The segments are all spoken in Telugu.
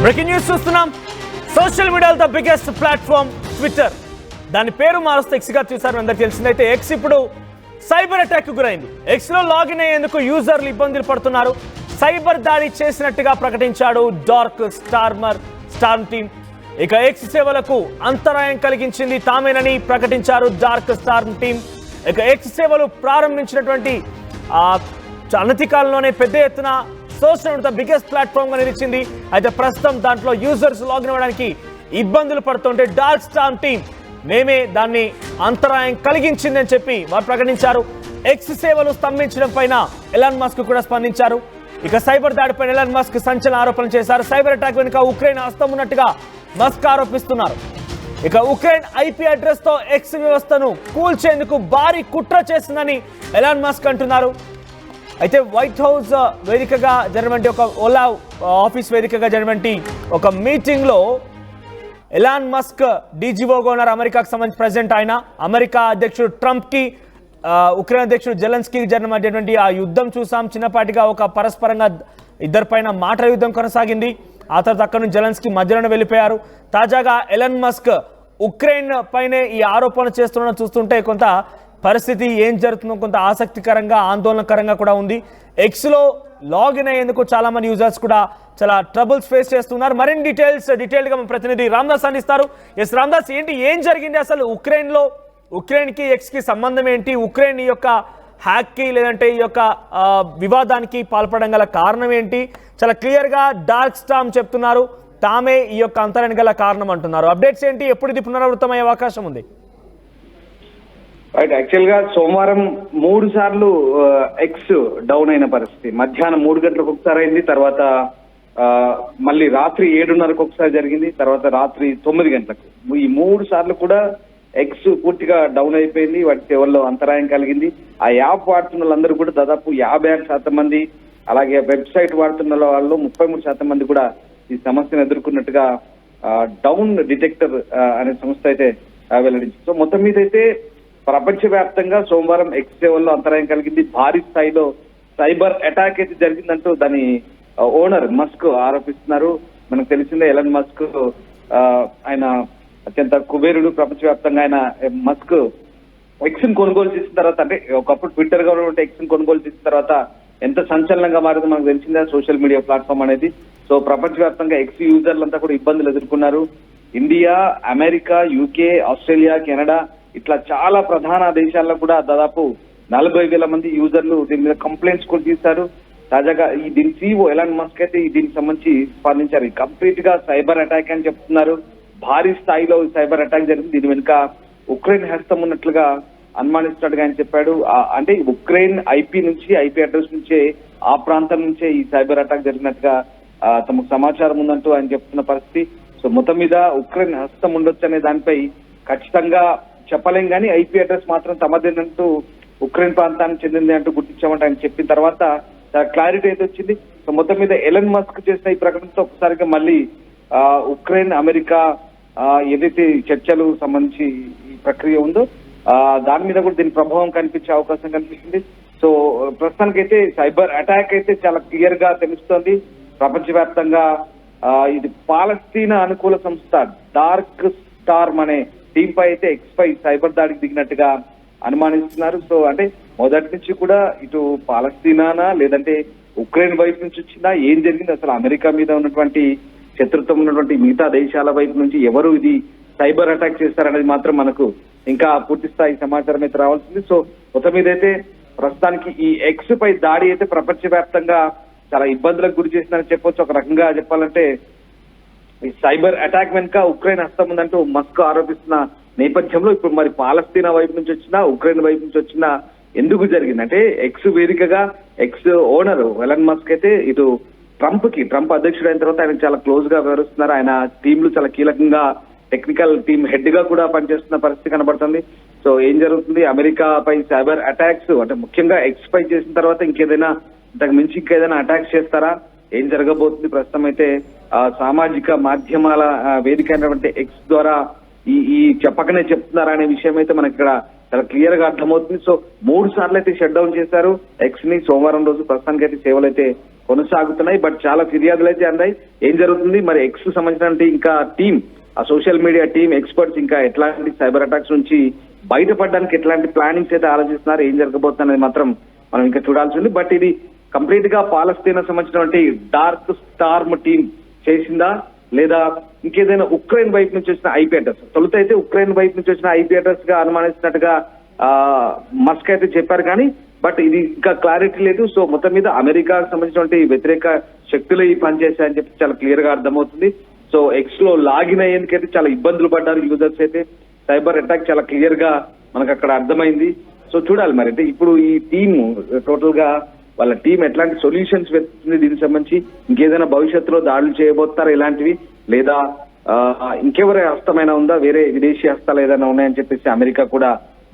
బ్రేకింగ్ న్యూస్ చూస్తున్నాం. సోషల్ మీడియాలో ద బిగ్గెస్ట్ ప్లాట్ఫామ్ ట్విట్టర్, దాని పేరు మారుస్తూ ఎక్స్ గా చూసారు అందరికి తెలిసిందైతే. ఎక్స్ ఇప్పుడు సైబర్ అటాక్ గురైంది. ఎక్స్ లో లాగిన్ అయ్యేందుకు యూజర్లు ఇబ్బందులు పడుతున్నారు. సైబర్ దాడి చేసినట్టుగా ప్రకటించాడు డార్క్ స్టార్మ్ టీమ్. ఇక ఎక్స్ సేవలకు అంతరాయం కలిగించింది తామేనని ప్రకటించారు డార్క్ స్టార్మ్ టీమ్. ఇక ఎక్స్ సేవలు ప్రారంభించినటువంటి అనతి కాలంలోనే పెద్ద ఎత్తున సోషల్ ద బిగ్గెస్ట్ ప్లాట్ఫామ్ గా నిలిచింది. అయితే ప్రస్తుతం దాంట్లో యూజర్స్ లాగిన్ అవ్వడానికి ఇబ్బందులు పడుతుంటే డార్క్ స్టార్మ్ టీమ్ మేమే దాన్ని అంతరాయం కలిగించిందని చెప్పి వారు ప్రకటించారు. ఎక్స్ సేవలు స్తంభించడం పైన ఎలాన్ మస్క్ కూడా స్పందించారు. ఇక సైబర్ దాడిపైన ఎలాన్ మస్క్ సంచలన ఆరోపణలు చేశారు. సైబర్ అటాక్ వెనుక ఉక్రెయిన్ హస్తం ఉన్నట్టుగా మస్క్ ఆరోపిస్తున్నారు. ఇక ఉక్రెయిన్ ఐపీ అడ్రస్ తో ఎక్స్ వ్యవస్థను కూల్చేందుకు భారీ కుట్ర చేసిందని ఎలాన్ మస్క్ అంటున్నారు. అయితే వైట్ హౌస్ వేదికగా జరిగినటువంటి ఒక ఓలా ఆఫీస్ వేదికగా జరిగినటువంటి ఒక మీటింగ్ లో ఎలాన్ మస్క్ డీజీఓగా ఉన్నారు. అమెరికాకు సంబంధించి ప్రెసిడెంట్ ఆయన. అమెరికా అధ్యక్షుడు ట్రంప్ కి ఉక్రెయిన్ అధ్యక్షుడు జెలెన్స్కీకి జరిగినటువంటి ఆ యుద్ధం చూసాం. చిన్నపాటిగా ఒక పరస్పరంగా ఇద్దరిపైన మాటల యుద్ధం కొనసాగింది. ఆ తర్వాత అక్కడ నుంచి జెలెన్స్కీ మధ్యలోనే వెళ్ళిపోయారు. తాజాగా ఎలాన్ మస్క్ ఉక్రెయిన్ పైనే ఈ ఆరోపణ చేస్తున్న చూస్తుంటే కొంత పరిస్థితి ఏం జరుగుతుందో కొంత ఆసక్తికరంగా ఆందోళనకరంగా కూడా ఉంది. ఎక్స్లో లాగిన్ అయ్యేందుకు చాలా మంది యూజర్స్ కూడా చాలా ట్రబుల్స్ ఫేస్ చేస్తున్నారు. మరిన్ని డీటెయిల్గా మన ప్రతినిధి రామ్దాస్ అందిస్తారు. ఎస్ రామ్దాస్, ఏం జరిగింది అసలు ఉక్రెయిన్కి ఎక్స్కి సంబంధం ఏంటి? ఉక్రెయిన్ ఈ యొక్క హ్యాక్కి లేదంటే ఈ యొక్క వివాదానికి పాల్పడడం గల కారణం ఏంటి? చాలా క్లియర్గా డార్క్ స్టార్మ్ చెప్తున్నారు తామే ఈ యొక్క అంతరానికి గల కారణం అంటున్నారు. అప్డేట్స్ ఏంటి? ఎప్పుడు ఇది పునరావృతమయ్యే అవకాశం ఉంది? రైట్, యాక్చువల్ గా సోమవారం 3 సార్లు ఎక్స్ డౌన్ అయిన పరిస్థితి. మధ్యాహ్నం 3 గంటలకు ఒకసారి అయింది, తర్వాత మళ్ళీ రాత్రి 7:30కు ఒకసారి జరిగింది, తర్వాత రాత్రి 9 గంటలకు. ఈ 3 సార్లు కూడా ఎక్స్ పూర్తిగా డౌన్ అయిపోయింది. వాటి సేవల్లో అంతరాయం కలిగింది. ఆ యాప్ వాడుతున్న వాళ్ళందరూ కూడా దాదాపు 56% మంది, అలాగే వెబ్సైట్ వాడుతున్న వాళ్ళు 33% మంది కూడా ఈ సమస్యను ఎదుర్కొన్నట్టుగా డౌన్ డిటెక్టర్ అనే సంస్థ అయితే వెల్లడించింది. సో మొత్తం మీద అయితే ప్రపంచవ్యాప్తంగా సోమవారం ఎక్స్ సేవల్లో అంతరాయం కలిగింది. భారీ స్థాయిలో సైబర్ అటాక్ అయితే జరిగిందంటూ దాని ఓనర్ మస్క్ ఆరోపిస్తున్నారు. మనకు తెలిసిందే ఎలాన్ మస్క్ ఆయన అత్యంత కుబేరుడు. ప్రపంచవ్యాప్తంగా ఆయన మస్క్ ఎక్స్ ని కొనుగోలు చేసిన తర్వాత, అంటే ఒకప్పుడు ట్విట్టర్ గా ఉన్నటువంటి ఎక్స్ ని కొనుగోలు చేసిన తర్వాత ఎంత సంచలనంగా మారిందో మనకు తెలిసిందే సోషల్ మీడియా ప్లాట్ఫామ్ అనేది. సో ప్రపంచవ్యాప్తంగా ఎక్స్ యూజర్లంతా కూడా ఇబ్బందులు ఎదుర్కొన్నారు. India, America, UK, Australia, Canada ఇట్లా చాలా ప్రధాన దేశాల్లో కూడా దాదాపు 40,000 మంది యూజర్లు దీని మీద కంప్లైంట్స్ కూడా చేశారు. తాజాగా దీని CEO ఎలాన్ మస్క్ అయితే దీనికి సంబంధించి స్పందించారు. కంప్లీట్ గా సైబర్ అటాక్ అని చెప్తున్నారు. భారీ స్థాయిలో సైబర్ అటాక్ జరిగింది. దీని వెనుక ఉక్రెయిన్ హస్తం ఉన్నట్లుగా అనుమానిస్తున్నట్టుగా ఆయన చెప్పాడు. అంటే ఉక్రెయిన్ ఐపీ అడ్రస్ నుంచే, ఆ ప్రాంతం నుంచే ఈ సైబర్ అటాక్ జరిగినట్టుగా తమకు సమాచారం ఉందంటూ ఆయన చెప్తున్న పరిస్థితి. సో మొత్తం మీద ఉక్రెయిన్ హస్తం ఉండొచ్చు అనే దానిపై ఖచ్చితంగా చెప్పలేం కానీ ఐపీ అడ్రస్ మాత్రం తమదేనంటూ ఉక్రెయిన్ ప్రాంతానికి చెందింది అంటూ గుర్తించామంటే ఆయన చెప్పిన తర్వాత క్లారిటీ అయితే వచ్చింది. సో మొత్తం మీద ఎలన్ మస్క్ చేసిన ఈ ప్రకటనతో ఒకసారిగా మళ్ళీ ఉక్రెయిన్ అమెరికా ఏదైతే చర్చలు సంబంధించి ఈ ప్రక్రియ ఉందో దాని మీద కూడా దీని ప్రభావం కనిపించే అవకాశం కనిపిస్తుంది. సో ప్రస్తుతానికైతే సైబర్ అటాక్ అయితే చాలా క్లియర్ గా తెలుస్తోంది. ప్రపంచవ్యాప్తంగా ఇది పాలస్తీనా అనుకూల సంస్థ డార్క్ స్టార్మ్ అనే టీం పై అయితే ఎక్స్ పై సైబర్ దాడికి దిగినట్టుగా అనుమానిస్తున్నారు. సో అంటే మొదటి నుంచి కూడా ఇటు పాలస్తీనానా లేదంటే ఉక్రెయిన్ వైపు నుంచి వచ్చిందా, ఏం జరిగింది, అసలు అమెరికా మీద ఉన్నటువంటి శత్రుత్వం ఉన్నటువంటి మిగతా దేశాల వైపు నుంచి ఎవరు ఇది సైబర్ అటాక్ చేస్తారనేది మాత్రం మనకు ఇంకా పూర్తి స్థాయి సమాచారం అయితే రావాల్సింది. సో మొత్తం మీద అయితే ప్రస్తుతానికి ఈ ఎక్స్ పై దాడి అయితే ప్రపంచవ్యాప్తంగా చాలా ఇబ్బందులకు గురి చేసిందని చెప్పొచ్చు. ఒక రకంగా చెప్పాలంటే ఈ సైబర్ అటాక్ వెనుక ఉక్రెయిన్ హస్తం ఉందంటూ మస్క్ ఆరోపిస్తున్న నేపథ్యంలో ఇప్పుడు మరి పాలస్తీనా వైపు నుంచి వచ్చినా, ఉక్రెయిన్ వైపు నుంచి వచ్చినా ఎందుకు జరిగింది అంటే ఎక్స్ వేదికగా ఎక్స్ ఓనర్ ఎలాన్ మస్క్ అయితే ఇటు ట్రంప్ అధ్యక్షుడు అయిన తర్వాత ఆయన చాలా క్లోజ్ గా వ్యవహరిస్తున్నారు. ఆయన టీంలు చాలా కీలకంగా టెక్నికల్ టీం హెడ్ గా కూడా పనిచేస్తున్న పరిస్థితి కనబడుతుంది. సో ఏం జరుగుతుంది, అమెరికా పై సైబర్ అటాక్స్ అంటే ముఖ్యంగా ఎక్స్ పై చేసిన తర్వాత ఇంకేదైనా ఇంతకు మించి ఇంకేదైనా అటాక్స్ చేస్తారా, ఏం జరగబోతుంది? ప్రస్తుతం అయితే సామాజిక మాధ్యమాల వేదిక అయినటువంటి ఎక్స్ ద్వారా ఈ చెప్పకనే చెప్తున్నారా అనే విషయం అయితే మనకి ఇక్కడ చాలా క్లియర్ గా అర్థమవుతుంది. సో 3 సార్లు అయితే షట్ డౌన్ చేశారు ఎక్స్ ని. సోమవారం రోజు ప్రస్తుతానికి అయితే సేవలు అయితే కొనసాగుతున్నాయి. బట్ చాలా ఫిర్యాదులు అయితే అందాయి. ఏం జరుగుతుంది మరి ఎక్స్ సంబంధించిన ఇంకా టీం, ఆ సోషల్ మీడియా టీం ఎక్స్పర్ట్స్ ఇంకా ఎట్లాంటి సైబర్ అటాక్స్ నుంచి బయటపడడానికి ఎట్లాంటి ప్లానింగ్స్ అయితే ఆలోచిస్తున్నారు, ఏం జరగబోతుంది అనేది మాత్రం మనం ఇంకా చూడాల్సి ఉంది. బట్ ఇది కంప్లీట్ గా పాలస్తీనా సంబంధించినటువంటి డార్క్ స్టార్మ్ టీం చేసిందా లేదా ఇంకేదైనా ఉక్రెయిన్ వైపు నుంచి వచ్చిన ఐపీ అడ్రస్? తొలుత అయితే ఉక్రెయిన్ వైపు నుంచి వచ్చిన ఐపీ అడ్రస్ గా అనుమానిస్తున్నట్టుగా మస్క్ అయితే చెప్పారు, కానీ బట్ ఇది ఇంకా క్లారిటీ లేదు. సో మొత్తం మీద అమెరికాకు సంబంధించినటువంటి వ్యతిరేక శక్తులు ఈ పనిచేస్తాయని చెప్పి చాలా క్లియర్ గా అర్థమవుతుంది. సో ఎక్స్ లో లాగిన్ అయ్యేందుకైతే చాలా ఇబ్బందులు పడ్డారు యూజర్స్ అయితే. సైబర్ అటాక్ చాలా క్లియర్ గా మనకు అక్కడ అర్థమైంది. సో చూడాలి మరి అంటే ఇప్పుడు ఈ టీమ్ టోటల్ గా వాళ్ళ టీం ఎట్లాంటి సొల్యూషన్స్ వెతుకుతుంది దీనికి సంబంధించి. ఇంకేదైనా భవిష్యత్తులో దాడులు చేయబోతారా ఇలాంటివి, లేదా ఇంకెవరి హస్తమైనా ఉందా, వేరే విదేశీ హస్తాలు ఏదైనా ఉన్నాయని చెప్పేసి అమెరికా కూడా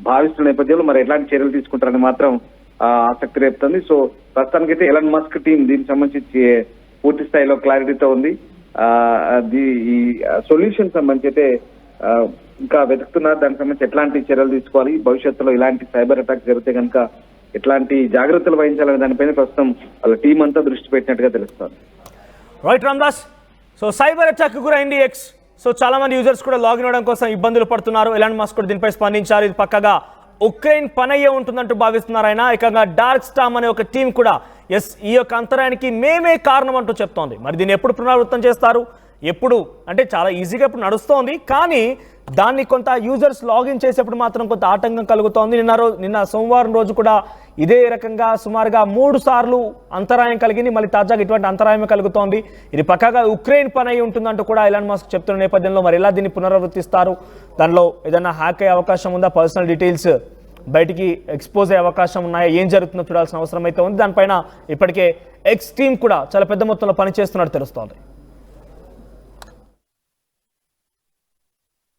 భావిస్తున్న నేపథ్యంలో మరి ఎట్లాంటి చర్యలు తీసుకుంటారని మాత్రం ఆసక్తి రేపుతుంది. సో ప్రస్తుతానికైతే ఎలన్ మస్క్ టీం దీనికి సంబంధించి పూర్తి స్థాయిలో క్లారిటీతో ఉంది. ఈ సొల్యూషన్ సంబంధించి అయితే ఇంకా వెతుకుతున్నారు. దానికి సంబంధించి ఎట్లాంటి చర్యలు తీసుకోవాలి, భవిష్యత్తులో ఇలాంటి సైబర్ అటాక్ జరిగితే కనుక ఎట్లాంటి జాగ్రత్తలు వహించాలనే దానిపైన ప్రస్తుతం వాళ్ళ టీం అంతా దృష్టి పెట్టినట్టుగా తెలుస్తుంది. Right Ramdas. So cyber attack గురైంది ఎక్స్. సో చాలా మంది యూజర్స్ కూడా లాగిన్ అవ్వడం కోసం ఇబ్బందులు పడుతున్నారు. ఎలాన్ మస్క్ కూడా దీనిపై స్పందించారు. ఇది పక్కగా ఉక్రెయిన్ పని అయ్యే ఉంటుందంటూ భావిస్తున్నారు ఆయన. ఏకంగా డార్క్ స్టామ్ అనే ఒక టీం కూడా ఈ యొక్క అంతరాయానికి మేమే కారణం అంటూ చెప్తోంది. మరి దీన్ని ఎప్పుడు పునరావృతం చేస్తారు, ఎప్పుడు అంటే చాలా ఈజీగా ఇప్పుడు నడుస్తోంది, కానీ దాన్ని కొంత యూజర్స్ లాగిన్ చేసేప్పుడు మాత్రం కొంత ఆటంకం కలుగుతోంది. నిన్న సోమవారం రోజు కూడా ఇదే రకంగా సుమారుగా 3 సార్లు అంతరాయం కలిగింది. మళ్ళీ తాజాగా ఇటువంటి అంతరాయం కలుగుతోంది. ఇది పక్కగా ఉక్రెయిన్ పని అయి ఉంటుందంటూ కూడా ఎలాన్ మస్క్ చెప్తున్న నేపథ్యంలో మరి ఎలా దీన్ని పునరావృతిస్తారు, దానిలో ఏదైనా హ్యాక్ అయ్యే అవకాశం ఉందా, పర్సనల్ డీటెయిల్స్ బయటికి ఎక్స్పోజ్ అయ్యే అవకాశం ఉన్నాయా, ఏం జరుగుతుందో చూడాల్సిన అవసరం అయితే ఉంది. దానిపైన ఇప్పటికే ఎక్స్ టీం కూడా చాలా పెద్ద మొత్తంలో పనిచేస్తున్నట్టు తెలుస్తోంది.